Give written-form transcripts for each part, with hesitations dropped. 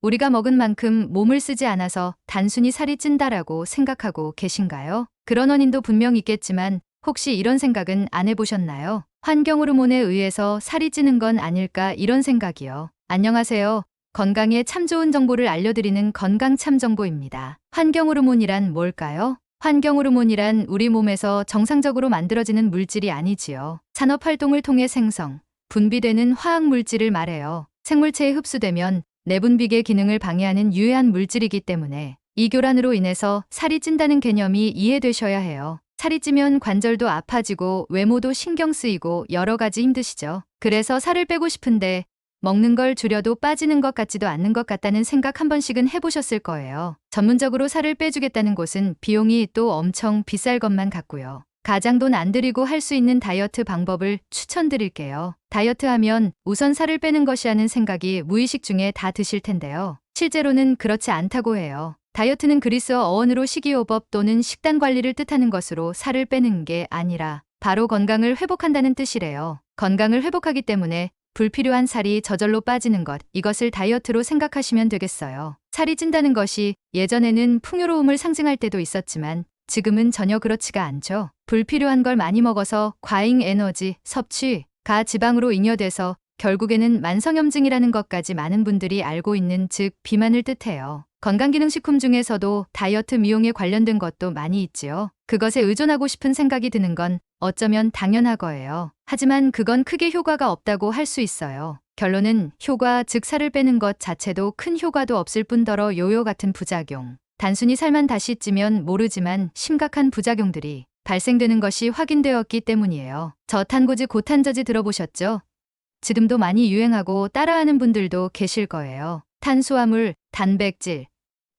우리가 먹은 만큼 몸을 쓰지 않아서 단순히 살이 찐다라고 생각하고 계신가요? 그런 원인도 분명 있겠지만 혹시 이런 생각은 안 해보셨나요? 환경 호르몬에 의해서 살이 찌는 건 아닐까 이런 생각이요. 안녕하세요. 건강에 참 좋은 정보를 알려드리는 건강참정보입니다. 환경 호르몬이란 뭘까요? 환경 호르몬이란 우리 몸에서 정상적으로 만들어지는 물질이 아니지요. 산업 활동을 통해 생성, 분비되는 화학 물질을 말해요. 생물체에 흡수되면 내분비계 기능을 방해하는 유해한 물질이기 때문에 이 교란으로 인해서 살이 찐다는 개념이 이해되셔야 해요. 살이 찌면 관절도 아파지고 외모도 신경 쓰이고 여러 가지 힘드시죠. 그래서 살을 빼고 싶은데 먹는 걸 줄여도 빠지는 것 같지도 않는 것 같다는 생각 한 번씩은 해보셨을 거예요. 전문적으로 살을 빼주겠다는 곳은 비용이 또 엄청 비쌀 것만 같고요. 가장 돈 안 들이고 할 수 있는 다이어트 방법을 추천드릴게요. 다이어트 하면 우선 살을 빼는 것이 하는 생각이 무의식 중에 다 드실 텐데요. 실제로는 그렇지 않다고 해요. 다이어트는 그리스어 어원으로 식이요법 또는 식단 관리를 뜻하는 것으로 살을 빼는 게 아니라 바로 건강을 회복한다는 뜻이래요. 건강을 회복하기 때문에 불필요한 살이 저절로 빠지는 것, 이것을 다이어트로 생각하시면 되겠어요. 살이 찐다는 것이 예전에는 풍요로움을 상징할 때도 있었지만 지금은 전혀 그렇지가 않죠. 불필요한 걸 많이 먹어서 과잉 에너지 섭취가 지방으로 잉여돼서 결국에는 만성염증이라는 것까지 많은 분들이 알고 있는 즉 비만을 뜻해요. 건강기능식품 중에서도 다이어트 미용에 관련된 것도 많이 있지요. 그것에 의존하고 싶은 생각이 드는 건 어쩌면 당연하거예요. 하지만 그건 크게 효과가 없다고 할 수 있어요. 결론은 효과 즉 살을 빼는 것 자체도 큰 효과도 없을 뿐더러 요요 같은 부작용. 단순히 살만 다시 찌면 모르지만 심각한 부작용들이 발생되는 것이 확인되었기 때문이에요. 저탄고지 고탄저지 들어보셨죠? 지금도 많이 유행하고 따라하는 분들도 계실 거예요. 탄수화물, 단백질,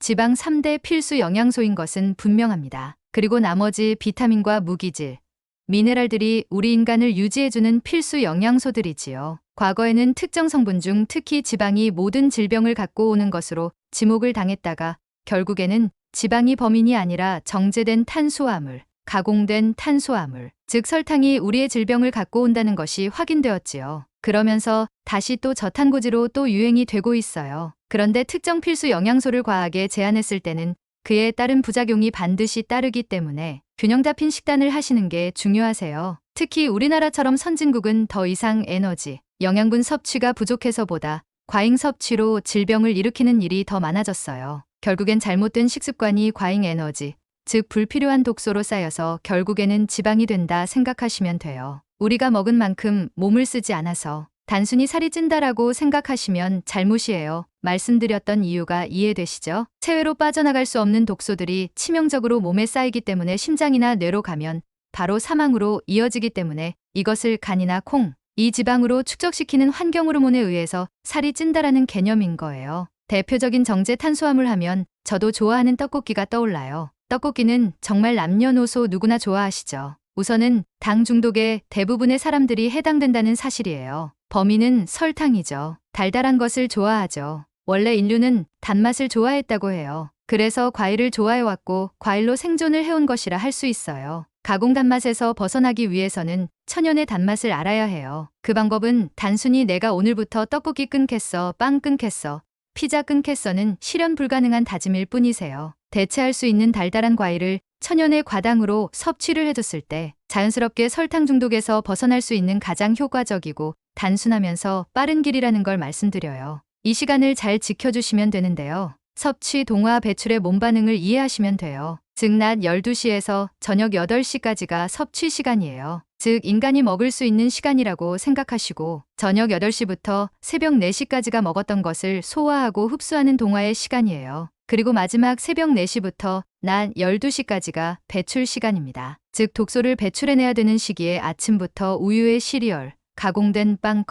지방 3대 필수 영양소인 것은 분명합니다. 그리고 나머지 비타민과 무기질, 미네랄들이 우리 인간을 유지해주는 필수 영양소들이지요. 과거에는 특정 성분 중 특히 지방이 모든 질병을 갖고 오는 것으로 지목을 당했다가 결국에는 지방이 범인이 아니라 정제된 탄수화물, 가공된 탄수화물, 즉 설탕이 우리의 질병을 갖고 온다는 것이 확인되었지요. 그러면서 다시 또 저탄고지로 또 유행이 되고 있어요. 그런데 특정 필수 영양소를 과하게 제한했을 때는 그에 따른 부작용이 반드시 따르기 때문에 균형 잡힌 식단을 하시는 게 중요하세요. 특히 우리나라처럼 선진국은 더 이상 에너지, 영양분 섭취가 부족해서보다 과잉 섭취로 질병을 일으키는 일이 더 많아졌어요. 결국엔 잘못된 식습관이 과잉 에너지, 즉 불필요한 독소로 쌓여서 결국에는 지방이 된다 생각하시면 돼요. 우리가 먹은 만큼 몸을 쓰지 않아서 단순히 살이 찐다라고 생각하시면 잘못이에요. 말씀드렸던 이유가 이해되시죠? 체외로 빠져나갈 수 없는 독소들이 치명적으로 몸에 쌓이기 때문에 심장이나 뇌로 가면 바로 사망으로 이어지기 때문에 이것을 간이나 콩, 이 지방으로 축적시키는 환경 호르몬에 의해서 살이 찐다라는 개념인 거예요. 대표적인 정제 탄수화물 하면 저도 좋아하는 떡볶이가 떠올라요. 떡볶이는 정말 남녀노소 누구나 좋아하시죠. 우선은 당 중독에 대부분의 사람들이 해당된다는 사실이에요. 범인은 설탕이죠. 달달한 것을 좋아하죠. 원래 인류는 단맛을 좋아했다고 해요. 그래서 과일을 좋아해왔고 과일로 생존을 해온 것이라 할 수 있어요. 가공 단맛에서 벗어나기 위해서는 천연의 단맛을 알아야 해요. 그 방법은 단순히 내가 오늘부터 떡볶이 끊겠어, 빵 끊겠어, 피자 끊겠어는 실현 불가능한 다짐일 뿐이세요. 대체할 수 있는 달달한 과일을 천연의 과당으로 섭취를 해줬을 때 자연스럽게 설탕 중독에서 벗어날 수 있는 가장 효과적이고 단순하면서 빠른 길이라는 걸 말씀드려요. 이 시간을 잘 지켜주시면 되는데요. 섭취 동화 배출의 몸 반응을 이해하시면 돼요. 즉 낮 12시에서 저녁 8시까지가 섭취 시간이에요. 즉 인간이 먹을 수 있는 시간이라고 생각하시고 저녁 8시부터 새벽 4시까지가 먹었던 것을 소화하고 흡수하는 동화의 시간이에요. 그리고 마지막 새벽 4시부터 낮 12시까지가 배출 시간입니다. 즉 독소를 배출해내야 되는 시기에 아침부터 우유에 시리얼, 가공된 빵,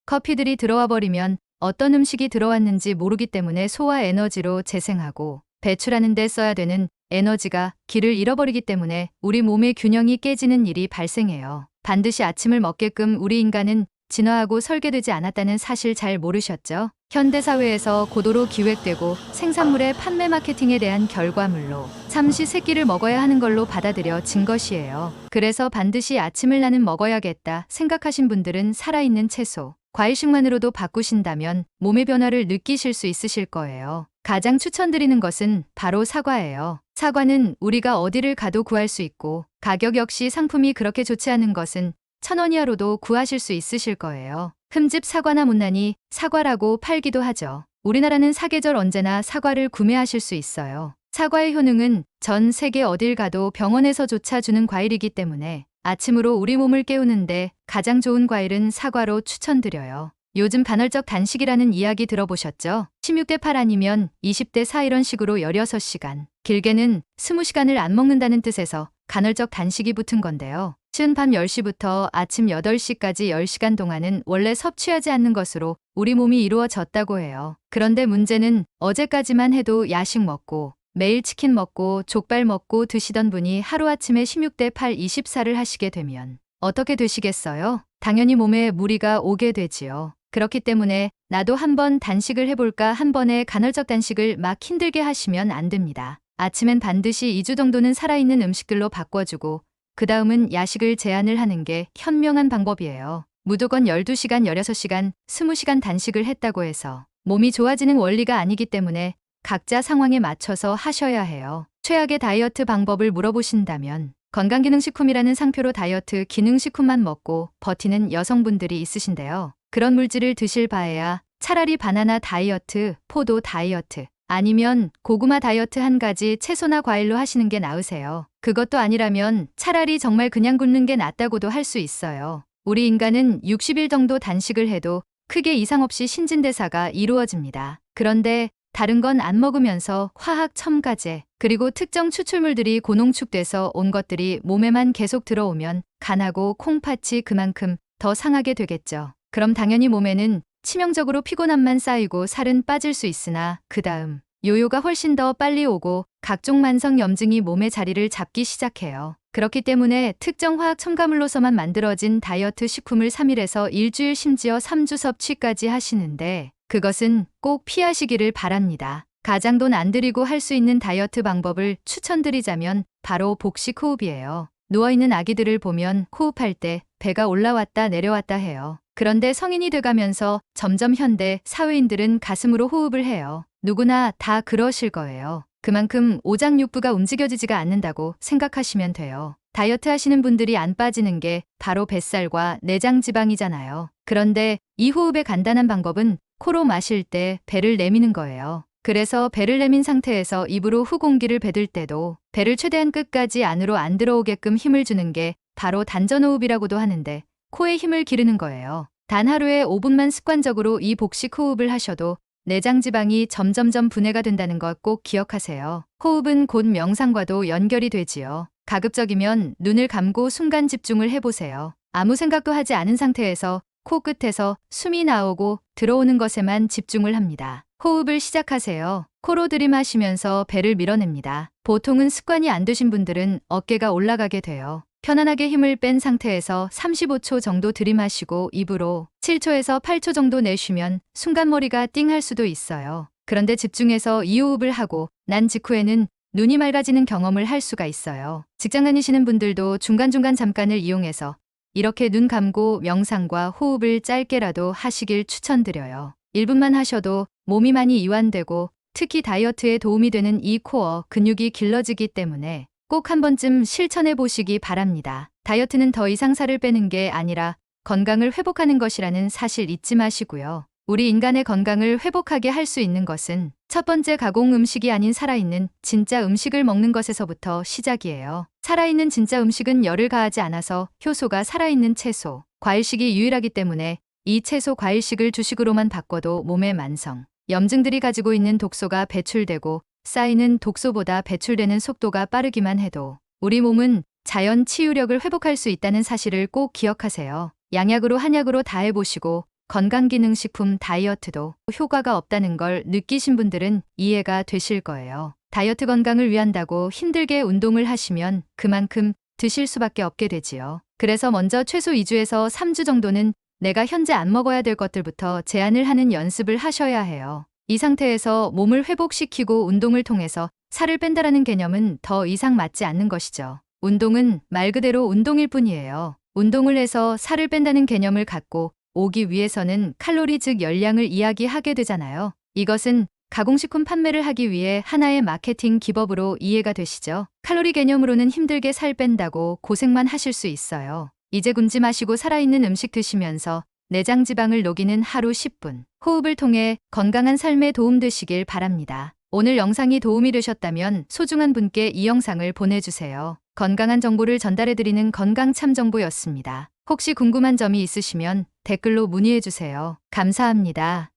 커피들이 들어와 버리면 어떤 음식이 들어왔는지 모르기 때문에 소화 에너지로 재생하고 배출하는 데 써야 되는 에너지가 길을 잃어버리기 때문에 우리 몸의 균형이 깨지는 일이 발생해요. 반드시 아침을 먹게끔 우리 인간은 진화하고 설계되지 않았다는 사실 잘 모르셨죠? 현대사회에서 고도로 기획되고 생산물의 판매 마케팅에 대한 결과물로 잠시 새끼를 먹어야 하는 걸로 받아들여진 것이에요. 그래서 반드시 아침을 나는 먹어야겠다 생각하신 분들은 살아있는 채소, 과일식만으로도 바꾸신다면 몸의 변화를 느끼실 수 있으실 거예요. 가장 추천드리는 것은 바로 사과예요. 사과는 우리가 어디를 가도 구할 수 있고 가격 역시 상품이 그렇게 좋지 않은 것은 1,000원 이하로도 구하실 수 있으실 거예요. 흠집 사과나 못난이 사과라고 팔기도 하죠. 우리나라는 사계절 언제나 사과를 구매하실 수 있어요. 사과의 효능은 전 세계 어딜 가도 병원에서조차 주는 과일이기 때문에 아침으로 우리 몸을 깨우는데 가장 좋은 과일은 사과로 추천드려요. 요즘 간헐적 단식이라는 이야기 들어보셨죠? 16대 8 아니면 20대 4 이런 식으로 16시간, 길게는 20시간을 안 먹는다는 뜻에서 간헐적 단식이 붙은 건데요. 쉬는 밤 10시부터 아침 8시까지 10시간 동안은 원래 섭취하지 않는 것으로 우리 몸이 이루어졌다고 해요. 그런데 문제는 어제까지만 해도 야식 먹고 매일 치킨 먹고 족발 먹고 드시던 분이 하루아침에 16대 8 24를 하시게 되면 어떻게 되시겠어요? 당연히 몸에 무리가 오게 되지요. 그렇기 때문에 나도 한번 단식을 해볼까 한 번에 간헐적 단식을 막 힘들게 하시면 안 됩니다. 아침엔 반드시 2주 정도는 살아있는 음식들로 바꿔주고 그 다음은 야식을 제한을 하는 게 현명한 방법이에요. 무조건 12시간, 16시간, 20시간 단식을 했다고 해서 몸이 좋아지는 원리가 아니기 때문에 각자 상황에 맞춰서 하셔야 해요. 최악의 다이어트 방법을 물어보신다면 건강기능식품이라는 상표로 다이어트 기능식품만 먹고 버티는 여성분들이 있으신데요. 그런 물질을 드실 바에야 차라리 바나나 다이어트, 포도 다이어트, 아니면 고구마 다이어트 한 가지 채소나 과일로 하시는 게 나으세요. 그것도 아니라면 차라리 정말 그냥 굶는 게 낫다고도 할 수 있어요. 우리 인간은 60일 정도 단식을 해도 크게 이상 없이 신진대사가 이루어집니다. 그런데 다른 건 안 먹으면서 화학 첨가제, 그리고 특정 추출물들이 고농축돼서 온 것들이 몸에만 계속 들어오면 간하고 콩팥이 그만큼 더 상하게 되겠죠. 그럼 당연히 몸에는 치명적으로 피곤함만 쌓이고 살은 빠질 수 있으나 그 다음 요요가 훨씬 더 빨리 오고 각종 만성 염증이 몸의 자리를 잡기 시작해요. 그렇기 때문에 특정 화학 첨가물로서만 만들어진 다이어트 식품을 3일에서 일주일 심지어 3주 섭취까지 하시는데 그것은 꼭 피하시기를 바랍니다. 가장 돈 안 들이고 할 수 있는 다이어트 방법을 추천드리자면 바로 복식 호흡이에요. 누워있는 아기들을 보면 호흡할 때 배가 올라왔다 내려왔다 해요. 그런데 성인이 돼가면서 점점 현대 사회인들은 가슴으로 호흡을 해요. 누구나 다 그러실 거예요. 그만큼 오장육부가 움직여지지가 않는다고 생각하시면 돼요. 다이어트 하시는 분들이 안 빠지는 게 바로 뱃살과 내장 지방이잖아요. 그런데 이 호흡의 간단한 방법은 코로 마실 때 배를 내미는 거예요. 그래서 배를 내민 상태에서 입으로 후 공기를 배들 때도 배를 최대한 끝까지 안으로 안 들어오게끔 힘을 주는 게 바로 단전호흡이라고도 하는데 코에 힘을 기르는 거예요. 단 하루에 5분만 습관적으로 이 복식 호흡을 하셔도 내장 지방이 점점점 분해가 된다는 것 꼭 기억하세요. 호흡은 곧 명상과도 연결이 되지요. 가급적이면 눈을 감고 순간 집중을 해보세요. 아무 생각도 하지 않은 상태에서 코끝에서 숨이 나오고 들어오는 것에만 집중을 합니다. 호흡을 시작하세요. 코로 들이마시면서 배를 밀어냅니다. 보통은 습관이 안 되신 분들은 어깨가 올라가게 돼요. 편안하게 힘을 뺀 상태에서 35초 정도 들이마시고 입으로 7초에서 8초 정도 내쉬면 순간 머리가 띵할 수도 있어요. 그런데 집중해서 이 호흡을 하고 난 직후에는 눈이 맑아지는 경험을 할 수가 있어요. 직장 다니시는 분들도 중간중간 잠깐을 이용해서 이렇게 눈 감고 명상과 호흡을 짧게라도 하시길 추천드려요. 1분만 하셔도 몸이 많이 이완되고 특히 다이어트에 도움이 되는 이 코어 근육이 길러지기 때문에 꼭 한 번쯤 실천해 보시기 바랍니다. 다이어트는 더 이상 살을 빼는 게 아니라 건강을 회복하는 것이라는 사실 잊지 마시고요. 우리 인간의 건강을 회복하게 할 수 있는 것은 첫 번째 가공 음식이 아닌 살아있는 진짜 음식을 먹는 것에서부터 시작이에요. 살아있는 진짜 음식은 열을 가하지 않아서 효소가 살아있는 채소, 과일식이 유일하기 때문에 이 채소 과일식을 주식으로만 바꿔도 몸의 만성, 염증들이 가지고 있는 독소가 배출되고 쌓이는 독소보다 배출되는 속도가 빠르기만 해도 우리 몸은 자연 치유력을 회복할 수 있다는 사실을 꼭 기억하세요. 양약으로 한약으로 다 해보시고 건강기능식품 다이어트도 효과가 없다는 걸 느끼신 분들은 이해가 되실 거예요. 다이어트 건강을 위한다고 힘들게 운동을 하시면 그만큼 드실 수밖에 없게 되지요. 그래서 먼저 최소 2주에서 3주 정도는 내가 현재 안 먹어야 될 것들부터 제한을 하는 연습을 하셔야 해요. 이 상태에서 몸을 회복시키고 운동을 통해서 살을 뺀다라는 개념은 더 이상 맞지 않는 것이죠. 운동은 말 그대로 운동일 뿐이에요. 운동을 해서 살을 뺀다는 개념을 갖고 오기 위해서는 칼로리 즉 열량을 이야기하게 되잖아요. 이것은 가공식품 판매를 하기 위해 하나의 마케팅 기법으로 이해가 되시죠? 칼로리 개념으로는 힘들게 살 뺀다고 고생만 하실 수 있어요. 이제 굶지 마시고 살아있는 음식 드시면서 내장 지방을 녹이는 하루 10분. 호흡을 통해 건강한 삶에 도움 되시길 바랍니다. 오늘 영상이 도움이 되셨다면 소중한 분께 이 영상을 보내주세요. 건강한 정보를 전달해드리는 건강참정보였습니다. 혹시 궁금한 점이 있으시면 댓글로 문의해주세요. 감사합니다.